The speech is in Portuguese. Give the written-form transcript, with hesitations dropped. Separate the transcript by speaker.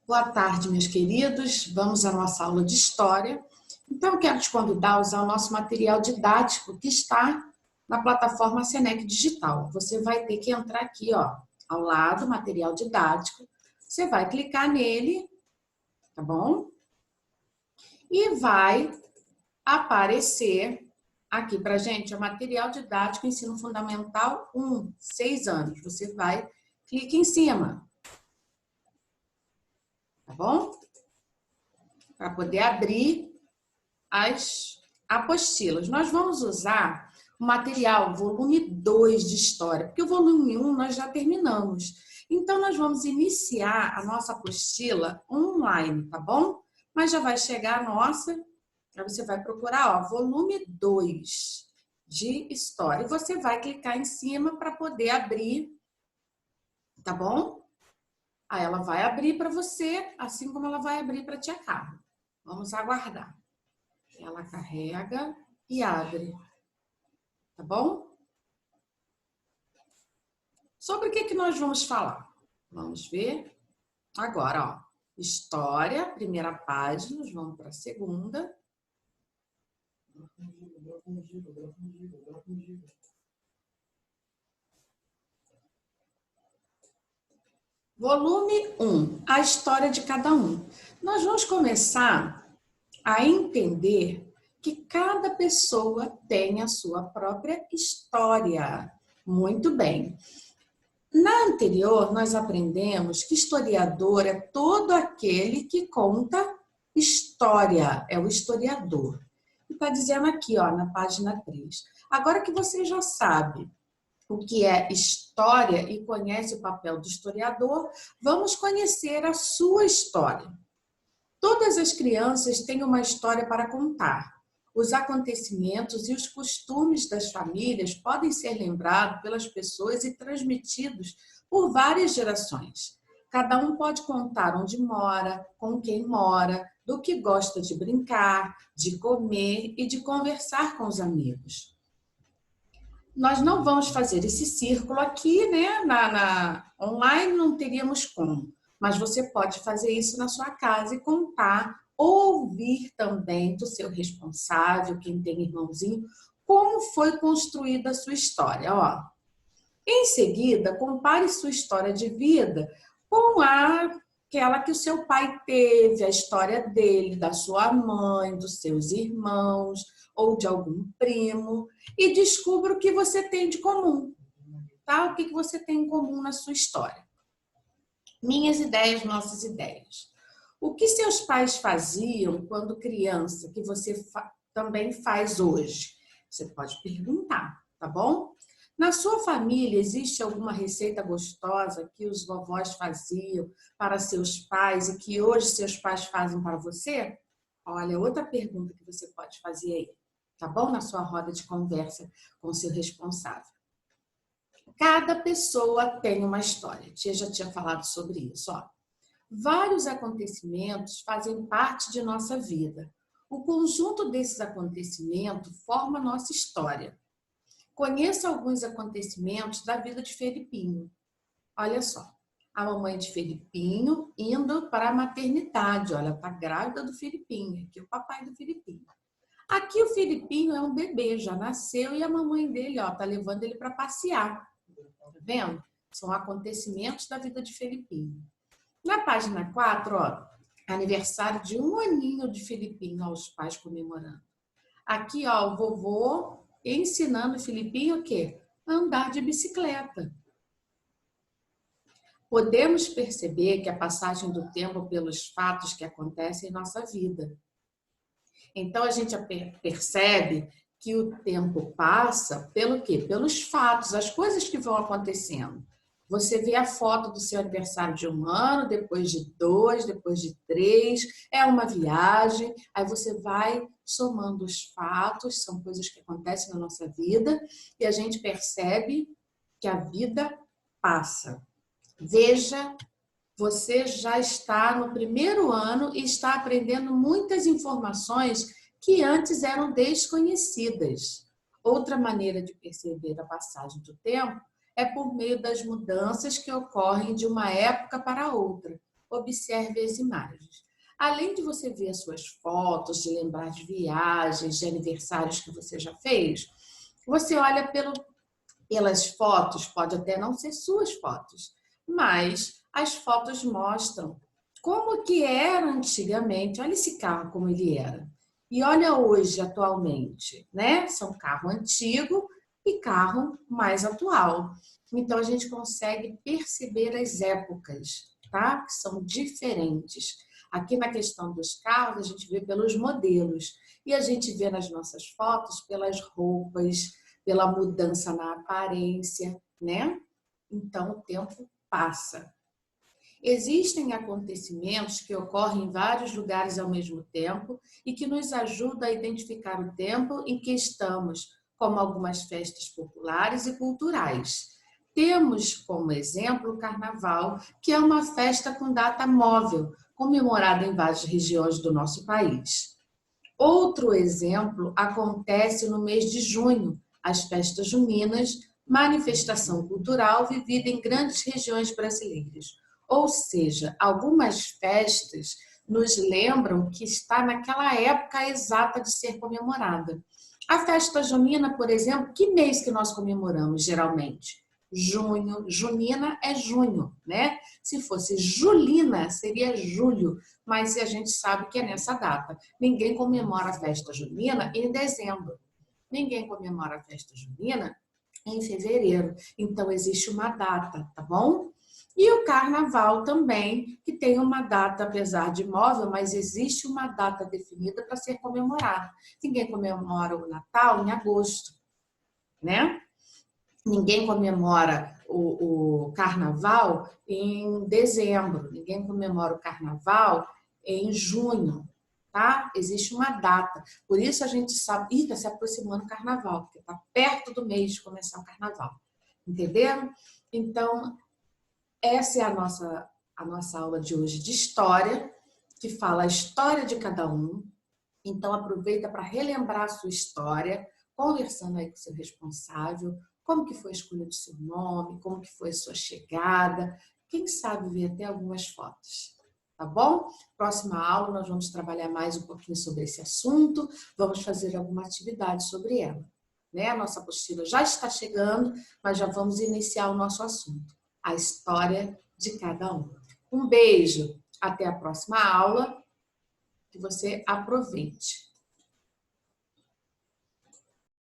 Speaker 1: Boa tarde, meus queridos. Vamos à nossa aula de História. Então, eu quero te convidar a usar o nosso material didático que está na plataforma Senec Digital. Você vai ter que entrar aqui, ó, ao lado, material didático. Você vai clicar nele, tá bom? E vai aparecer aqui pra gente, o material didático Ensino Fundamental 1, 6 anos. Você vai, clica em cima. Tá bom? Para poder abrir as apostilas. Nós vamos usar o material volume 2 de História, porque o volume 1 nós já terminamos. Então, nós vamos iniciar a nossa apostila online, tá bom? Mas já vai chegar a nossa, aí você vai procurar, ó, volume 2 de História. E você vai clicar em cima para poder abrir, tá bom? Aí ela vai abrir para você, assim como ela vai abrir para a tia Carla. Vamos aguardar. Ela carrega e abre. Tá bom? Sobre o que nós vamos falar? Vamos ver agora, ó. História, primeira página, vamos para a segunda. Volume 1, a história de cada um. Nós vamos começar a entender que cada pessoa tem a sua própria história. Muito bem. Na anterior, nós aprendemos que historiador é todo aquele que conta história, é o historiador. E está dizendo aqui, ó, na página 3. Agora que você já sabe o que é história e conhece o papel do historiador, vamos conhecer a sua história. Todas as crianças têm uma história para contar. Os acontecimentos e os costumes das famílias podem ser lembrados pelas pessoas e transmitidos por várias gerações. Cada um pode contar onde mora, com quem mora, do que gosta de brincar, de comer e de conversar com os amigos. Nós não vamos fazer esse círculo aqui, né? Online não teríamos como, mas você pode fazer isso na sua casa e contar, ouvir também do seu responsável, quem tem irmãozinho, como foi construída a sua história. Ó. Em seguida, compare sua história de vida com aquela que o seu pai teve, a história dele, da sua mãe, dos seus irmãos ou de algum primo, e descubra o que você tem de comum, tá? O que você tem em comum na sua história. Minhas ideias, nossas ideias. O que seus pais faziam quando criança, que você também faz hoje? Você pode perguntar, tá bom? Na sua família, existe alguma receita gostosa que os vovós faziam para seus pais e que hoje seus pais fazem para você? Olha, outra pergunta que você pode fazer aí, tá bom? Na sua roda de conversa com o seu responsável. Cada pessoa tem uma história. Tia já tinha falado sobre isso, ó. Vários acontecimentos fazem parte de nossa vida. O conjunto desses acontecimentos forma nossa história. Conheça alguns acontecimentos da vida de Felipinho. Olha só, a mamãe de Felipinho indo para a maternidade. Olha, tá grávida do Felipinho, aqui é o papai do Felipinho. Aqui o Felipinho é um bebê, já nasceu e a mamãe dele, ó, tá levando ele para passear. Tá vendo? São acontecimentos da vida de Felipinho. Na página 4, ó, aniversário de 1 aninho de Felipinho, ó, os pais comemorando. Aqui, ó, o vovô ensinando o Felipinho o quê? A andar de bicicleta. Podemos perceber que a passagem do tempo pelos fatos que acontecem em nossa vida. Então, a gente percebe que o tempo passa pelo quê? Pelos fatos, as coisas que vão acontecendo. Você vê a foto do seu aniversário de 1 ano, depois de 2, depois de 3, é uma viagem, aí você vai somando os fatos, são coisas que acontecem na nossa vida, e a gente percebe que a vida passa. Veja, você já está no 1º ano e está aprendendo muitas informações que antes eram desconhecidas. Outra maneira de perceber a passagem do tempo é por meio das mudanças que ocorrem de uma época para outra. observe as imagens. Além de você ver as suas fotos, de lembrar de viagens, de aniversários que você já fez, você olha pelas fotos, pode até não ser suas fotos, mas as fotos mostram como que era antigamente. Olha esse carro como ele era. E olha hoje, atualmente, né? São carro antigo e carro mais atual. Então, a gente consegue perceber as épocas, tá? Que são diferentes. Aqui na questão dos carros, a gente vê pelos modelos. E a gente vê nas nossas fotos pelas roupas, pela mudança na aparência, né? Então, o tempo passa. Existem acontecimentos que ocorrem em vários lugares ao mesmo tempo e que nos ajudam a identificar o tempo em que estamos, como algumas festas populares e culturais. Temos como exemplo o Carnaval, que é uma festa com data móvel, comemorada em várias regiões do nosso país. Outro exemplo acontece no mês de junho, as festas juninas, manifestação cultural vivida em grandes regiões brasileiras. Ou seja, algumas festas nos lembram que está naquela época exata de ser comemorada. A festa junina, por exemplo, que mês que nós comemoramos geralmente? Junho. Junina é junho, né? Se fosse julina, seria julho, mas a gente sabe que é nessa data. Ninguém comemora a festa junina em dezembro. Ninguém comemora a festa junina em fevereiro. Então, existe uma data, tá bom? E o carnaval também, que tem uma data, apesar de móvel, mas existe uma data definida para ser comemorada. Ninguém comemora o Natal em agosto, né? Ninguém comemora o carnaval em dezembro, ninguém comemora o carnaval em junho, tá? Existe uma data. Por isso a gente sabe, está se aproximando o carnaval, porque está perto do mês de começar o carnaval. Entenderam? Então, essa é a nossa aula de hoje de história, que fala a história de cada um. Então, aproveita para relembrar a sua história, conversando aí com o seu responsável, como que foi a escolha do seu nome, como que foi a sua chegada, quem sabe ver até algumas fotos, tá bom? Próxima aula nós vamos trabalhar mais um pouquinho sobre esse assunto, vamos fazer alguma atividade sobre ela, né? A nossa apostila já está chegando, mas já vamos iniciar o nosso assunto, a história de cada um. Um beijo, até a próxima aula, que você aproveite.